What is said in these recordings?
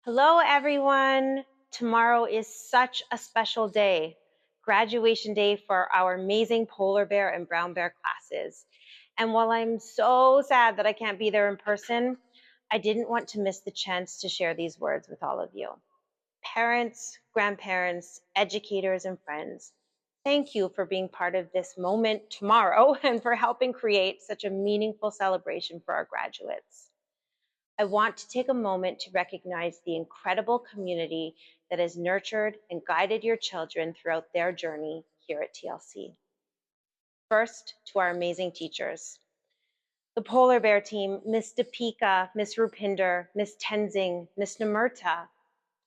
Hello, everyone. Tomorrow is such a special day, graduation day for our amazing polar bear and brown bear classes. And while I'm so sad that I can't be there in person, I didn't want to miss the chance to share these words with all of you. Parents, grandparents, educators, and friends, thank you for being part of this moment tomorrow and for helping create such a meaningful celebration for our graduates. I want to take a moment to recognize the incredible community that has nurtured and guided your children throughout their journey here at TLC. First, to our amazing teachers. The Polar Bear team, Miss Deepika, Miss Rupinder, Miss Tenzing, Miss Namurta,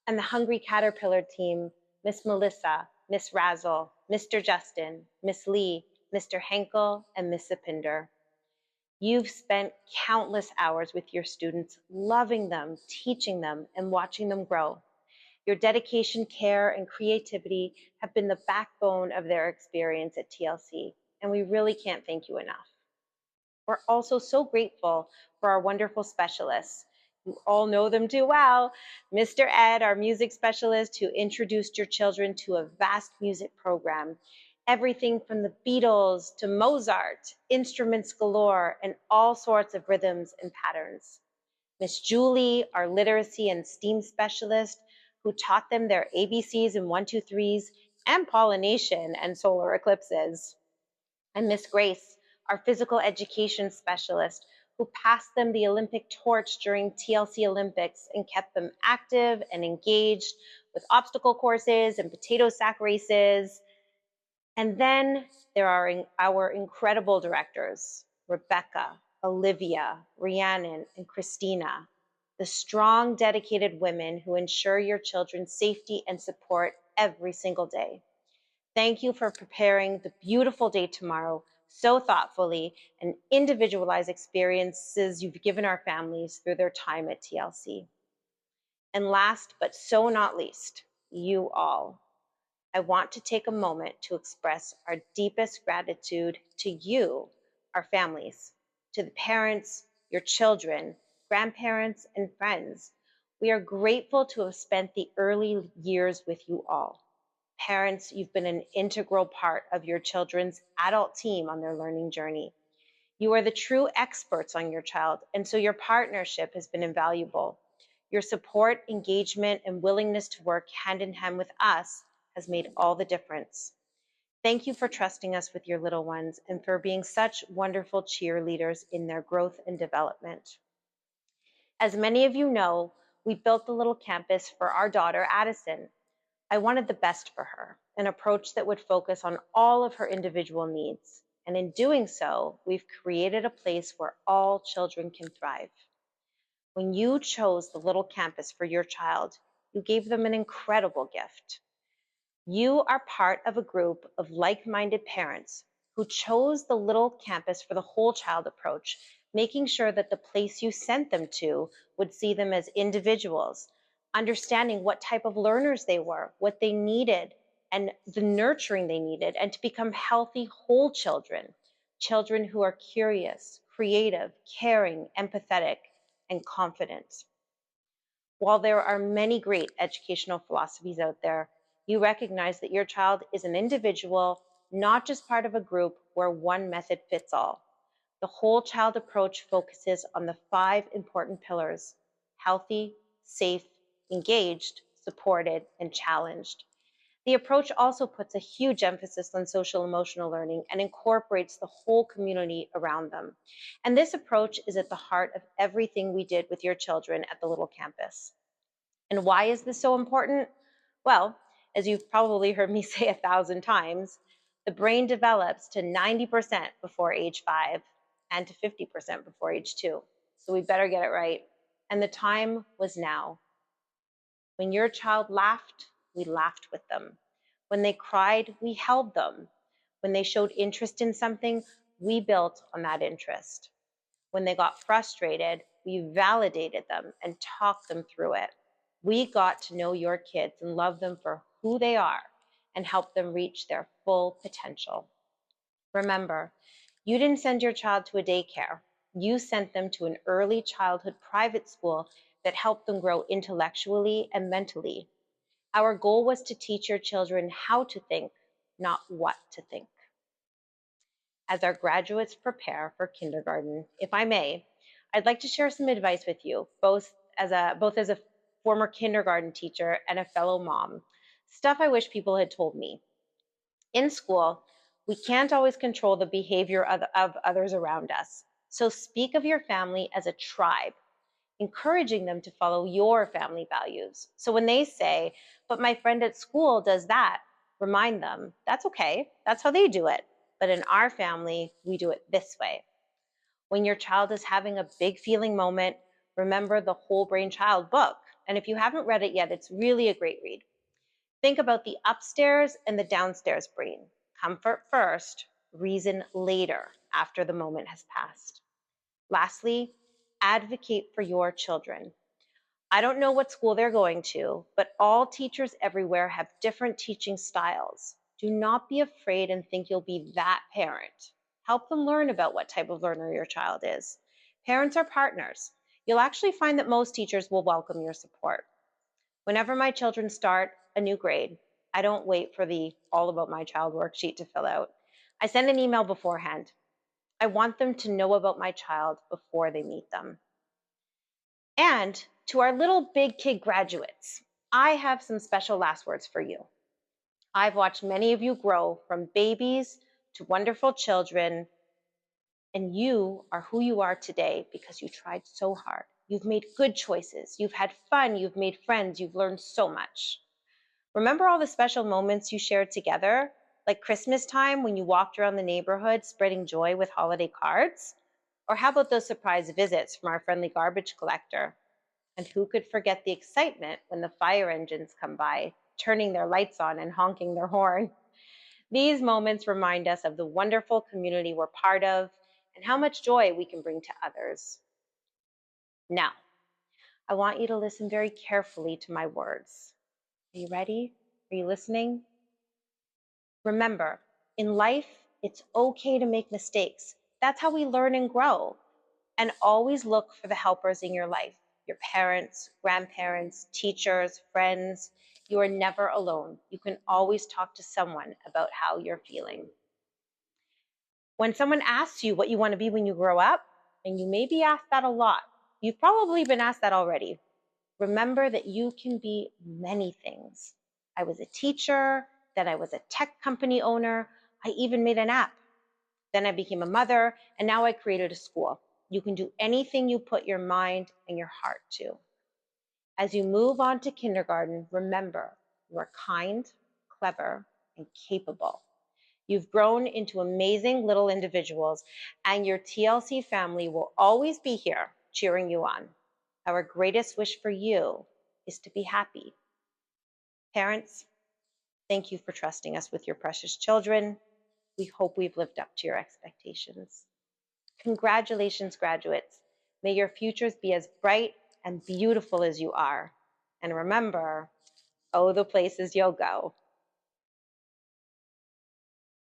and the Hungry Caterpillar team, Miss Melissa, Miss Razzle, Mr. Justin, Miss Lee, Mr. Henkel, and Miss Sapinder. You've spent countless hours with your students, loving them, teaching them, and watching them grow. Your dedication, care, and creativity have been the backbone of their experience at TLC, and we really can't thank you enough. We're also so grateful for our wonderful specialists. You all know them too well. Mr. Ed, our music specialist, who introduced your children to a vast music program. Everything from the Beatles to Mozart, instruments galore, and all sorts of rhythms and patterns. Miss Julie, our literacy and STEAM specialist, who taught them their ABCs and 1, 2, 3s and pollination and solar eclipses. And Miss Grace, our physical education specialist, who passed them the Olympic torch during TLC Olympics and kept them active and engaged with obstacle courses and potato sack races. And then there are our incredible directors, Rebecca, Olivia, Rhiannon, and Christina, the strong, dedicated women who ensure your children's safety and support every single day. Thank you for preparing the beautiful day tomorrow so thoughtfully and individualized experiences you've given our families through their time at TLC. And last but so not least, you all. I want to take a moment to express our deepest gratitude to you, our families, to the parents, your children, grandparents, and friends. We are grateful to have spent the early years with you all. Parents, you've been an integral part of your children's adult team on their learning journey. You are the true experts on your child, and so your partnership has been invaluable. Your support, engagement, and willingness to work hand in hand with us has made all the difference. Thank you for trusting us with your little ones and for being such wonderful cheerleaders in their growth and development. As many of you know, we built the little campus for our daughter, Addison. I wanted the best for her, an approach that would focus on all of her individual needs. And in doing so, we've created a place where all children can thrive. When you chose the little campus for your child, you gave them an incredible gift. You are part of a group of like-minded parents who chose the little campus for the whole child approach, making sure that the place you sent them to would see them as individuals, understanding what type of learners they were, what they needed, and the nurturing they needed, and to become healthy, whole children, children who are curious, creative, caring, empathetic, and confident. While there are many great educational philosophies out there, you recognize that your child is an individual, not just part of a group where one method fits all. The whole child approach focuses on the 5 important pillars: healthy, safe, engaged, supported, and challenged. The approach also puts a huge emphasis on social emotional learning and incorporates the whole community around them. And this approach is at the heart of everything we did with your children at the little campus. And why is this so important? Well, as you've probably heard me say 1,000 times, the brain develops to 90% before age 5 and to 50% before age 2. So we better get it right. And the time was now. When your child laughed, we laughed with them. When they cried, we held them. When they showed interest in something, we built on that interest. When they got frustrated, we validated them and talked them through it. We got to know your kids and love them for who they are and help them reach their full potential. Remember, you didn't send your child to a daycare. You sent them to an early childhood private school that help them grow intellectually and mentally. Our goal was to teach your children how to think, not what to think. As our graduates prepare for kindergarten, if I may, I'd like to share some advice with you, both as a former kindergarten teacher and a fellow mom. Stuff I wish people had told me. In school, we can't always control the behavior of others around us. So speak of your family as a tribe, encouraging them to follow your family values. So when they say, but my friend at school does that, remind them, that's okay. That's how they do it. But in our family, we do it this way. When your child is having a big feeling moment, remember the Whole Brain Child book. And if you haven't read it yet, it's really a great read. Think about the upstairs and the downstairs brain. Comfort first, reason later, after the moment has passed. Lastly, advocate for your children. I don't know what school they're going to, but all teachers everywhere have different teaching styles. Do not be afraid and think you'll be that parent. Help them learn about what type of learner your child is. Parents are partners. You'll actually find that most teachers will welcome your support. Whenever my children start a new grade, I don't wait for the All About My Child worksheet to fill out. I send an email beforehand. I want them to know about my child before they meet them. And to our little big kid graduates, I have some special last words for you. I've watched many of you grow from babies to wonderful children, and you are who you are today because you tried so hard. You've made good choices. You've had fun. You've made friends. You've learned so much. Remember all the special moments you shared together, like Christmas time when you walked around the neighborhood spreading joy with holiday cards? Or how about those surprise visits from our friendly garbage collector? And who could forget the excitement when the fire engines come by, turning their lights on and honking their horn? These moments remind us of the wonderful community we're part of and how much joy we can bring to others. Now, I want you to listen very carefully to my words. Are you ready? Are you listening? Remember, in life, it's okay to make mistakes. That's how we learn and grow. And always look for the helpers in your life, your parents, grandparents, teachers, friends. You are never alone. You can always talk to someone about how you're feeling. When someone asks you what you want to be when you grow up, and you may be asked that a lot, you've probably been asked that already. Remember that you can be many things. I was a teacher, then I was a tech company owner, I even made an app. Then I became a mother, and now I created a school. You can do anything you put your mind and your heart to. As you move on to kindergarten, remember, you are kind, clever, and capable. You've grown into amazing little individuals, and your TLC family will always be here cheering you on. Our greatest wish for you is to be happy. Parents, thank you for trusting us with your precious children. We hope we've lived up to your expectations. Congratulations, graduates. May your futures be as bright and beautiful as you are. And remember, oh, the places you'll go.